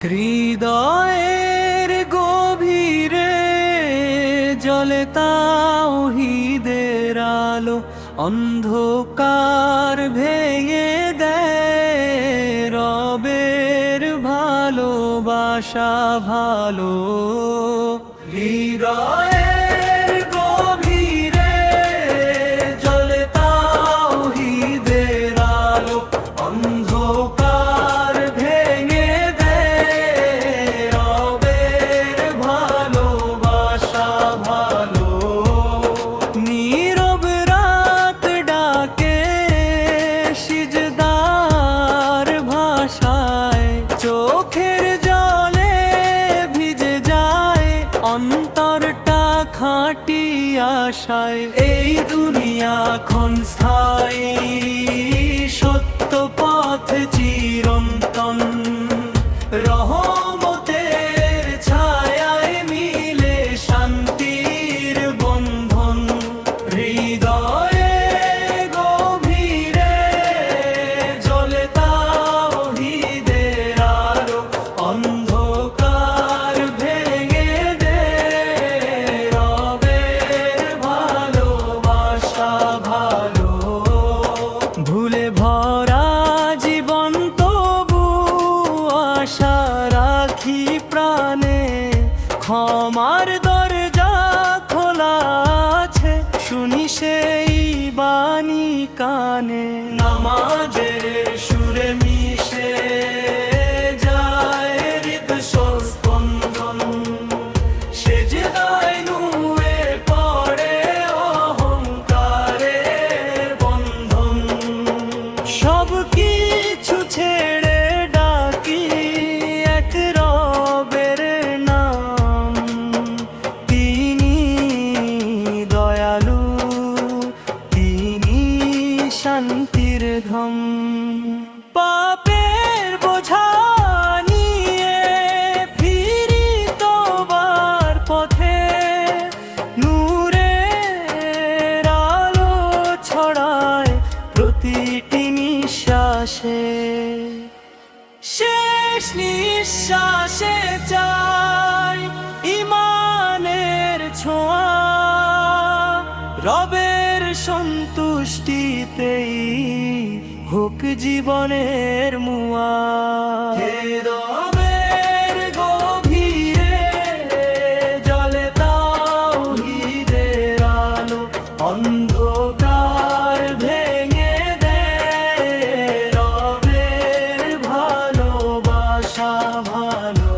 হৃদয়ের গভীরে জ্বলে তাওহীদের আলো, অন্ধকার ভেঙে দেয় রবের ভালোবাসা ভালো। হৃদয়ের গভীরে জ্বলে তাওহীদের আলো, অন্ধকার ভেঙে দেয় রবের ভালোবাসা ভালো। নীরব রাত ডাকে সিজদার ভাষায়, চোখের জলে ভিজে যায় অন্তরটা খাঁটি আশায়। এই দুনিয়া ক্ষণস্থায়ী, সত্য পথ চিরন্তন, রহমতের ছায়ায় মিলে শান্তির বন্ধন। হৃদয়ে গভীরে জ্বলে তাওহীদের আলো, অন্ধকার ভেঙে দেয় রবের ভালোবাসা ভালো। ভুলে ভরা জীবন তবু আশা রাখি প্রাণে, ক্ষমার দরজা খোলা আছে, শুনি সেই বাণী কানে। নামাজের সুরে মিশে যায় হৃদস্পন্দন, সেজদায় নুয়ে পড়ে অহংকারের বন্ধন। সব কিছু ছেড়ে ডাকি এক রবের নাম, তিনি দয়ালু, তিনি শান্তির ধাম। পাপের বোঝা নিয়ে ফিরি তওবার পথে, নূরের আলো ছড়ায় প্রতিটি নিঃশ্বাসে। শেষ নিঃশ্বাসে চাই ঈমানের ছোঁয়া, রবের সন্তুষ্টিতেই হোক জীবনের মুয়া। রবের গভীরে জ্বলে তাওহীদের আলো, অন্ধকার ভেঙে দেয় রবের ভালোবাসা ভালো।